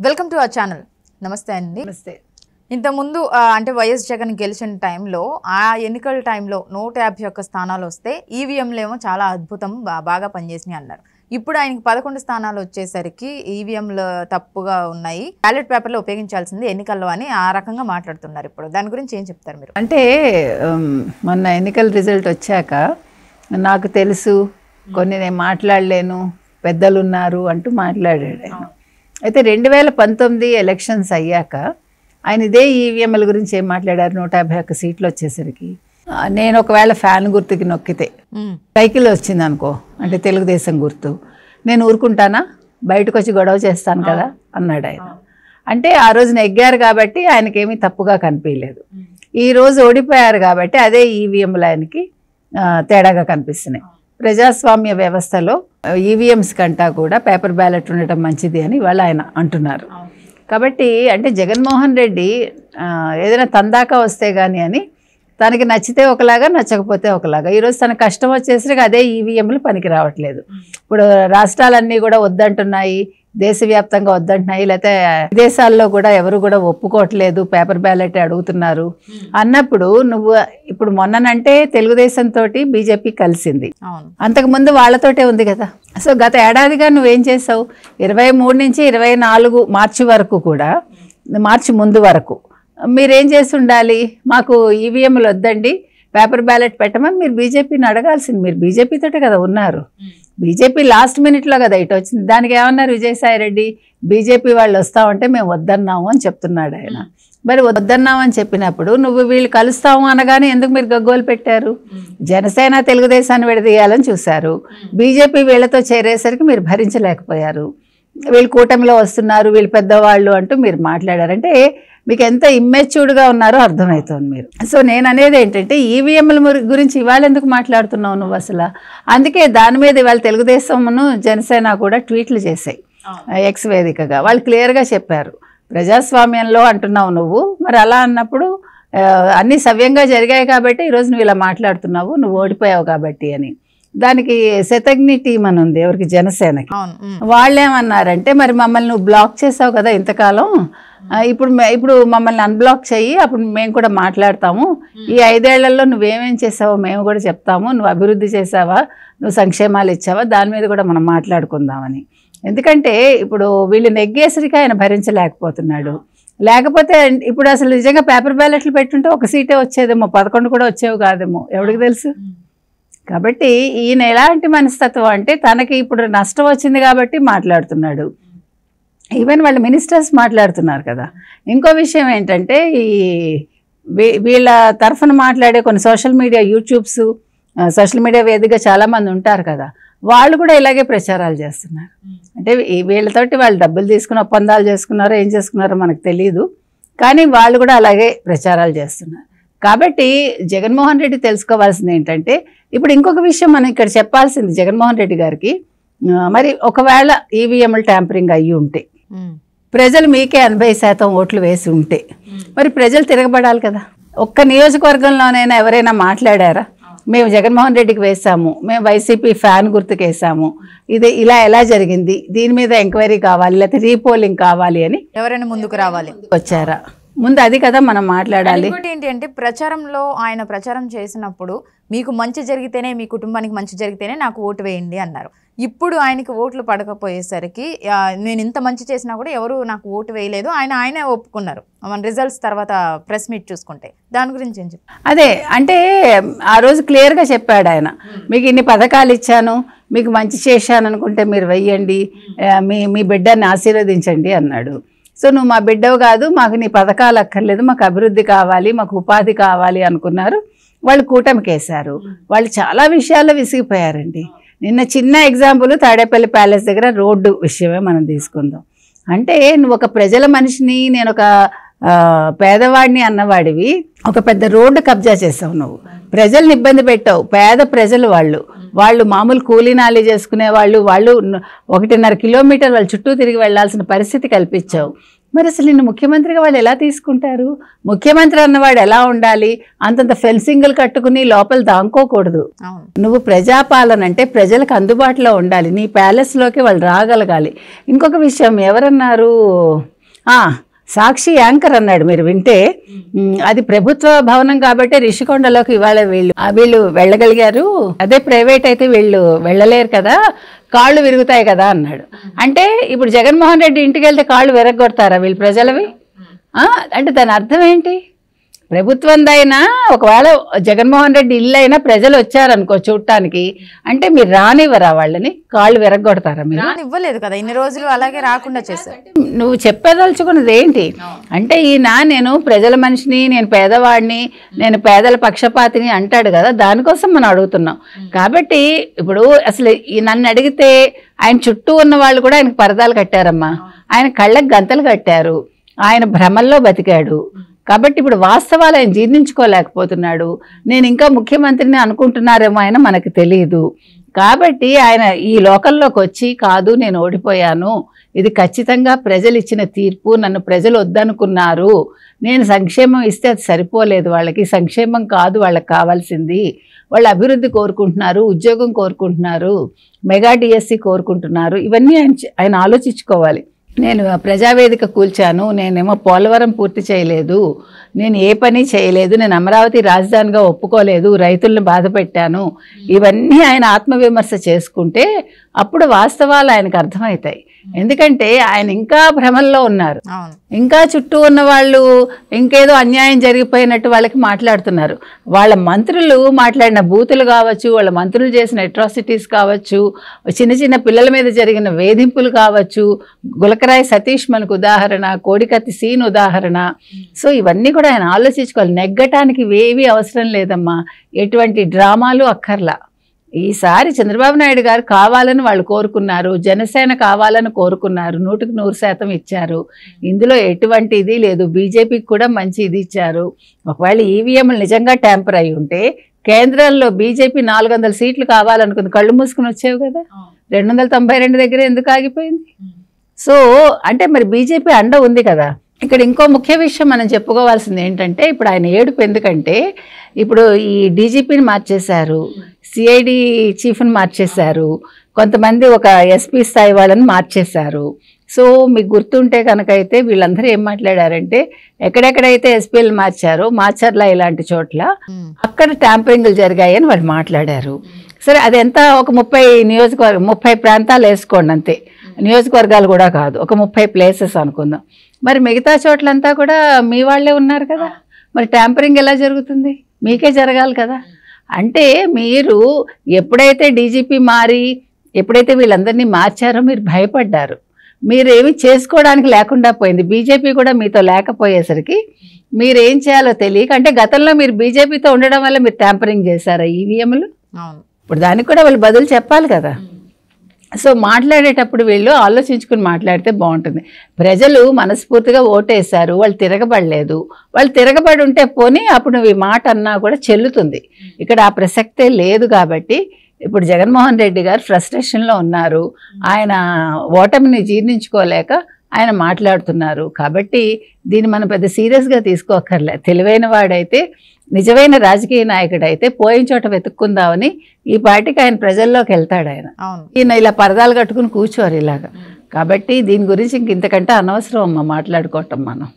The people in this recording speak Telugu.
Welcome to our channel. నమస్తే అండి. నమస్తే. ఇంతకుముందు అంటే వైఎస్ జగన్ గెలిచిన టైంలో ఆ ఎన్నికల టైంలో 151 స్థానాలు వస్తే ఈవీఎంలు ఏమో చాలా అద్భుతం బాగా పనిచేసినాయి అన్నారు. ఇప్పుడు ఆయనకి 11 స్థానాలు వచ్చేసరికి ఈవీఎంలు తప్పుగా ఉన్నాయి, బ్యాలెట్ పేపర్లో ఉపయోగించాల్సింది ఎన్నికల్లో అని ఆ రకంగా మాట్లాడుతున్నారు. ఇప్పుడు దాని గురించి ఏం చెప్తారు మీరు? అంటే మొన్న ఎన్నికల రిజల్ట్ వచ్చాక నాకు తెలుసు, కొన్ని నేను మాట్లాడలేను, పెద్దలు ఉన్నారు అంటూ మాట్లాడాడు. అయితే 2019 ఎలక్షన్స్ అయ్యాక ఆయన ఇదే ఈవీఎంల గురించి ఏం మాట్లాడారు. 151 సీట్లు వచ్చేసరికి నేను ఒకవేళ ఫ్యాన్ గుర్తుకి నొక్కితే సైకిల్ వచ్చింది అనుకో, అంటే తెలుగుదేశం గుర్తు, నేను ఊరుకుంటానా, బయటకు వచ్చి గొడవ చేస్తాను కదా అన్నాడు ఆయన. అంటే ఆ రోజు నెగ్గారు కాబట్టి ఆయనకేమీ తప్పుగా కనిపించలేదు. ఈ రోజు ఓడిపోయారు కాబట్టి అదే ఈవీఎంలు ఆయనకి తేడాగా కనిపిస్తున్నాయి. ప్రజాస్వామ్య వ్యవస్థలో ఈవీఎంస్ కంటా కూడా పేపర్ బ్యాలెట్ ఉండటం మంచిది అని వాళ్ళు ఆయన అంటున్నారు. కాబట్టి అంటే జగన్మోహన్ రెడ్డి ఏదైనా తందాకా వస్తే కానీ అని తనకి నచ్చితే ఒకలాగా, నచ్చకపోతే ఒకలాగా. ఈరోజు తన కష్టం వచ్చేసరికి అదే ఈవీఎంలు పనికి రావట్లేదు. ఇప్పుడు రాష్ట్రాలన్నీ కూడా వద్దంటున్నాయి, దేశవ్యాప్తంగా వద్దంటున్నాయి, లేకపోతే విదేశాల్లో కూడా ఎవరు కూడా ఒప్పుకోవట్లేదు, పేపర్ బ్యాలెట్ అడుగుతున్నారు అన్నప్పుడు నువ్వు ఇప్పుడు మొన్ననంటే తెలుగుదేశం తోటి బీజేపీ కలిసింది, అంతకుముందు వాళ్ళతోటే ఉంది కదా. సో గత ఏడాదిగా నువ్వేం చేసావు? 23 నుంచి 24 మార్చి వరకు కూడా, మార్చి ముందు వరకు మీరేం చేసి ఉండాలి? మాకు ఈవీఎంలు వద్దండి, పేపర్ బ్యాలెట్ పెట్టమని మీరు బీజేపీని అడగాల్సింది. మీరు బీజేపీతోటే కదా ఉన్నారు. బీజేపీ లాస్ట్ మినిట్లో కదా ఇటు వచ్చింది. దానికి ఏమన్నారు విజయసాయిరెడ్డి? బీజేపీ వాళ్ళు వస్తామంటే మేము వద్దన్నాము అని చెప్తున్నాడు ఆయన. మరి వద్దన్నామని చెప్పినప్పుడు నువ్వు వీళ్ళు కలుస్తాము అనగానే ఎందుకు మీరు గగ్గోలు పెట్టారు? జనసేన తెలుగుదేశాన్ని విడదీయాలని చూశారు, బీజేపీ వీళ్ళతో చేరేసరికి మీరు భరించలేకపోయారు. వీళ్ళు కూటమిలో వస్తున్నారు, వీళ్ళు పెద్దవాళ్ళు అంటూ మీరు మాట్లాడారంటే మీకు ఎంత ఇమ్మెచ్యూర్డ్గా ఉన్నారో అర్థమవుతుంది మీరు. సో నేను అనేది ఏంటంటే ఈవీఎంల గురించి ఇవాళ ఎందుకు మాట్లాడుతున్నావు నువ్వు అసలు? అందుకే దాని మీద ఇవాళ తెలుగుదేశంను జనసేన కూడా ట్వీట్లు చేశాయి ఎక్స్ వేదికగా. వాళ్ళు క్లియర్గా చెప్పారు, ప్రజాస్వామ్యంలో అంటున్నావు నువ్వు, మరి అలా అన్నప్పుడు అన్నీ సవ్యంగా జరిగాయి కాబట్టి ఈరోజు నువ్వు ఇలా మాట్లాడుతున్నావు, నువ్వు ఓడిపోయావు కాబట్టి అని. దానికి శతజ్ఞి టీం అని ఉంది ఎవరికి, జనసేనకి. వాళ్ళేమన్నారంటే మరి మమ్మల్ని నువ్వు బ్లాక్ చేసావు కదా ఇంతకాలం, ఇప్పుడు మమ్మల్ని అన్బ్లాక్ చెయ్యి, అప్పుడు మేము కూడా మాట్లాడతాము. ఈ 5 ఏళ్లలో నువ్వేమేం చేసావో మేము కూడా చెప్తాము, నువ్వు అభివృద్ధి చేసావా, నువ్వు సంక్షేమాలు ఇచ్చావా, దాని మీద కూడా మనం మాట్లాడుకుందామని. ఎందుకంటే ఇప్పుడు వీళ్ళు నెగ్గేసరికి ఆయన భరించలేకపోతున్నాడు. లేకపోతే ఇప్పుడు అసలు నిజంగా పేపర్ బ్యాలెట్లు పెట్టుంటే 1 సీటే వచ్చేదేమో, 11 కూడా వచ్చేవి కాదేమో, ఎవరికి తెలుసు. కాబట్టి ఈయన ఎలాంటి మనస్తత్వం అంటే తనకి ఇప్పుడు నష్టం వచ్చింది కాబట్టి మాట్లాడుతున్నాడు. ఈవెన్ వాళ్ళ మినిస్టర్స్ మాట్లాడుతున్నారు కదా. ఇంకో విషయం ఏంటంటే ఈ వీళ్ళ తరఫున మాట్లాడే కొన్ని social media YouTubes, social media వేదికగా చాలామంది ఉంటారు కదా, వాళ్ళు కూడా ఇలాగే ప్రచారాలు చేస్తున్నారు. అంటే వీళ్ళతోటి వాళ్ళు డబ్బులు తీసుకుని ఒప్పందాలు చేసుకున్నారో ఏం చేసుకున్నారో మనకు తెలియదు, కానీ వాళ్ళు కూడా అలాగే ప్రచారాలు చేస్తున్నారు. కాబట్టి జగన్మోహన్ రెడ్డి తెలుసుకోవాల్సింది ఏంటంటే, ఇప్పుడు ఇంకొక విషయం మనం ఇక్కడ చెప్పాల్సింది జగన్మోహన్ రెడ్డి గారికి, మరి ఒకవేళ ఈవీఎంలు ట్యాంపరింగ్ అయ్యి ఉంటే, ప్రజలు మీకే 80% ఓట్లు వేసి ఉంటే, మరి ప్రజలు తిరగబడాలి కదా. ఒక్క నియోజకవర్గంలోనైనా ఎవరైనా మాట్లాడారా, మేము జగన్మోహన్ రెడ్డికి వేసాము, మేము వైసీపీ ఫ్యాన్ గుర్తుకు వేసాము, ఇది ఇలా ఎలా జరిగింది, దీని మీద ఎంక్వైరీ కావాలి, లేకపోతే రీపోలింగ్ కావాలి అని ఎవరైనా ముందుకు రావాలి వచ్చారా? ముందు అది కదా మనం మాట్లాడాలి. ఇంకోటి ఏంటి అంటే ప్రచారంలో ఆయన ప్రచారం చేసినప్పుడు మీకు మంచి జరిగితేనే, మీ కుటుంబానికి మంచి జరిగితేనే నాకు ఓటు వేయండి అన్నారు. ఇప్పుడు ఆయనకి ఓట్లు పడకపోయేసరికి నేను ఇంత మంచి చేసినా కూడా ఎవరు నాకు ఓటు వేయలేదు, ఆయనే ఒప్పుకున్నారు మన రిజల్ట్స్ తర్వాత ప్రెస్ మీట్ చూసుకుంటే. దాని గురించి ఏం చెప్పారు? అదే అంటే ఆ రోజు క్లియర్గా చెప్పాడు ఆయన, మీకు ఇన్ని పథకాలు ఇచ్చాను, మీకు మంచి చేశాను అనుకుంటే మీరు వెయ్యండి, మీ బిడ్డని ఆశీర్వదించండి అన్నాడు. సో నువ్వు మా బిడ్డవు కాదు, మాకు నీ పథకాలు అక్కర్లేదు, మాకు అభివృద్ధి కావాలి, మాకు ఉపాధి కావాలి అనుకున్నారు. వాళ్ళు కూటమికి వేశారు. వాళ్ళు చాలా విషయాల్లో విసిగిపోయారండి. నిన్న చిన్న ఎగ్జాంపుల్ తాడేపల్లి ప్యాలెస్ దగ్గర రోడ్డు విషయమే మనం తీసుకుందాం. అంటే నువ్వు ఒక ప్రజల మనిషిని, నేను ఒక పేదవాడిని అన్నవాడివి, ఒక పెద్ద రోడ్డు కబ్జా చేసావు, నువ్వు ప్రజల్ని ఇబ్బంది పెట్టావు. పేద ప్రజలు వాళ్ళు మామూలు కూలీనాలి చేసుకునే వాళ్ళు 1.5 కిలోమీటర్ వాళ్ళ చుట్టూ తిరిగి వెళ్లాల్సిన పరిస్థితి కల్పించావు. మరి అసలు నిన్ను ముఖ్యమంత్రిగా వాళ్ళు ఎలా తీసుకుంటారు? ముఖ్యమంత్రి అన్నవాడు ఎలా ఉండాలి? అంతంత ఫెన్సింగ్లు కట్టుకుని లోపల దాంకోకూడదు. నువ్వు ప్రజాపాలన అంటే ప్రజలకు అందుబాటులో ఉండాలి, నీ ప్యాలెస్లోకి వాళ్ళు రాగలగాలి. ఇంకొక విషయం ఎవరన్నారు, సాక్షి యాంకర్ అన్నాడు, మీరు వింటే. అది ప్రభుత్వ భవనం కాబట్టి రిషికొండలోకి ఇవాళ వీళ్ళు వెళ్ళగలిగారు, అదే ప్రైవేట్ అయితే వీళ్ళు వెళ్ళలేరు కదా, కాళ్ళు విరుగుతాయి కదా అన్నాడు. అంటే ఇప్పుడు జగన్మోహన్ రెడ్డి ఇంటికి వెళ్తే కాళ్ళు విరగొడతారా వీళ్ళు ప్రజలవి? అంటే దాని అర్థం ఏంటి? ప్రభుత్వందైనా ఒకవేళ జగన్మోహన్ రెడ్డి ఇల్లు అయినా ప్రజలు వచ్చారనుకో చూడటానికి, అంటే మీరు రానివ్వరా వాళ్ళని? కాళ్ళు విరగొడతారా మీరు? ఇవ్వలేదు కదా ఇన్ని రోజులు, అలాగే రాకుండా చేశారు. నువ్వు చెప్పదలుచుకున్నది ఏంటి అంటే, నేను ప్రజల మనిషిని, నేను పేదవాడిని, నేను పేదల పక్షపాతిని అంటాడు కదా, దానికోసం మనం అడుగుతున్నాం. కాబట్టి ఇప్పుడు అసలు నన్ను అడిగితే ఆయన చుట్టూ ఉన్న వాళ్ళు కూడా ఆయనకు పరదాలు కట్టారమ్మా, ఆయన కళ్ళకు గంతలు కట్టారు, ఆయన భ్రమల్లో బతికాడు. కాబట్టి ఇప్పుడు వాస్తవాలు ఆయన జీర్ణించుకోలేకపోతున్నాడు. నేను ఇంకా ముఖ్యమంత్రిని అనుకుంటున్నారేమో ఆయన, మనకు తెలియదు. కాబట్టి ఆయన ఈ లోకంలోకి వచ్చి, కాదు నేను ఓడిపోయాను, ఇది ఖచ్చితంగా ప్రజలు ఇచ్చిన తీర్పు, నన్ను ప్రజలు వద్దనుకున్నారు, నేను సంక్షేమం ఇస్తే అది సరిపోలేదు, వాళ్ళకి సంక్షేమం కాదు వాళ్ళకి కావాల్సింది, వాళ్ళు అభివృద్ధి కోరుకుంటున్నారు, ఉద్యోగం కోరుకుంటున్నారు, మెగా డిఎస్సి కోరుకుంటున్నారు. ఇవన్నీ ఆయన ఆలోచించుకోవాలి. నేను ప్రజావేదిక కూల్చాను, నేనేమో పోలవరం పూర్తి చేయలేదు, నేను ఏ పని చేయలేదు, నేను అమరావతి రాజధానిగా ఒప్పుకోలేదు, రైతులను బాధ పెట్టాను, ఇవన్నీ ఆయన ఆత్మవిమర్శ చేసుకుంటే అప్పుడు వాస్తవాలు ఆయనకు అర్థమవుతాయి. ఎందుకంటే ఆయన ఇంకా భ్రమల్లో ఉన్నారు, ఇంకా చుట్టూ ఉన్న వాళ్ళు ఇంకేదో అన్యాయం జరిగిపోయినట్టు వాళ్ళకి మాట్లాడుతున్నారు. వాళ్ళ మంత్రులు మాట్లాడిన బూతులు కావచ్చు, వాళ్ళ మంత్రులు చేసిన అట్రాసిటీస్ కావచ్చు, చిన్న చిన్న పిల్లల మీద జరిగిన వేధింపులు కావచ్చు, గులకరాయి సతీష్ మనకు ఉదాహరణ, కోడికత్తి సీన్ ఉదాహరణ. సో ఇవన్నీ కూడా ఆయన ఆలోచించుకోవాలి. నెగ్గటానికి ఏవీ అవసరం లేదమ్మా, ఎటువంటి డ్రామాలు అక్కర్లా. ఈసారి చంద్రబాబు నాయుడు గారు కావాలని వాళ్ళు కోరుకున్నారు, జనసేన కావాలని కోరుకున్నారు, 100% ఇచ్చారు. ఇందులో ఎటువంటి ఇది లేదు. బీజేపీకి కూడా మంచి ఇది ఇచ్చారు. ఒకవేళ ఈవీఎంలు నిజంగా ట్యాంపర్ అయి ఉంటే కేంద్రంలో బీజేపీ 400 సీట్లు కావాలనుకుంది, కళ్ళు మూసుకుని వచ్చేవి కదా, 292 దగ్గర ఎందుకు ఆగిపోయింది? సో అంటే మరి బీజేపీ అండ ఉంది కదా. ఇక్కడ ఇంకో ముఖ్య విషయం మనం చెప్పుకోవాల్సింది ఏంటంటే, ఇప్పుడు ఆయన ఏడుపు ఎందుకంటే, ఇప్పుడు ఈ డీజీపీని మార్చేశారు, సిఐడి చీఫ్ని మార్చేశారు, కొంతమంది ఒక ఎస్పీ స్థాయి వాళ్ళని మార్చేశారు. సో మీకు గుర్తుంటే కనుక అయితే వీళ్ళందరూ ఏం మాట్లాడారంటే, ఎక్కడెక్కడైతే ఎస్పీలు మార్చారో, మాచర్ల ఇలాంటి చోట్ల అక్కడ ట్యాంపరింగ్లు జరిగాయని వాళ్ళు మాట్లాడారు. సరే అదెంత, ఒక 30 ప్రాంతాలు వేసుకోండి అంతే, నియోజకవర్గాలు కూడా కాదు, ఒక 30 ప్లేసెస్ అనుకుందాం. మరి మిగతా చోట్లంతా కూడా మీ వాళ్ళే ఉన్నారు కదా, మరి ట్యాంపరింగ్ ఎలా జరుగుతుంది? మీకే జరగాలి కదా. అంటే మీరు ఎప్పుడైతే డీజీపీ మారి, ఎప్పుడైతే వీళ్ళందరినీ మార్చారో మీరు భయపడ్డారు, మీరేమి చేసుకోవడానికి లేకుండా పోయింది. బీజేపీ కూడా మీతో లేకపోయేసరికి మీరేం చేయాలో తెలియక, అంటే గతంలో మీరు బీజేపీతో ఉండడం వల్ల మీరు ట్యాంపరింగ్ చేశారా ఈవీఎంలు? ఇప్పుడు దానికి కూడా వాళ్ళు బదులు చెప్పాలి కదా. సో మాట్లాడేటప్పుడు వీళ్ళు ఆలోచించుకుని మాట్లాడితే బాగుంటుంది. ప్రజలు మనస్ఫూర్తిగా ఓటేశారు, వాళ్ళు తిరగబడలేదు. వాళ్ళు తిరగబడి ఉంటే పోనీ అప్పుడు నువ్వు ఈ మాట అన్నా కూడా చెల్లుతుంది. ఇక్కడ ఆ ప్రసక్తే లేదు. కాబట్టి ఇప్పుడు జగన్మోహన్ రెడ్డి గారు ఫ్రస్ట్రేషన్లో ఉన్నారు, ఆయన ఓటమిని జీర్ణించుకోలేక ఆయన మాట్లాడుతున్నారు. కాబట్టి దీన్ని మనం పెద్ద సీరియస్గా తీసుకోకర్లే. తెలివైన వాడైతే, నిజమైన రాజకీయ నాయకుడైతే పోయిన చోట వెతుక్కుందామని ఈ పార్టీకి ఆయన ప్రజల్లోకి వెళ్తాడు. ఈయన ఇలా పరదాలు కట్టుకుని కూర్చోరు ఇలాగా. కాబట్టి దీని గురించి ఇంతకంటే అనవసరం అమ్మ మాట్లాడుకోవటం మనం.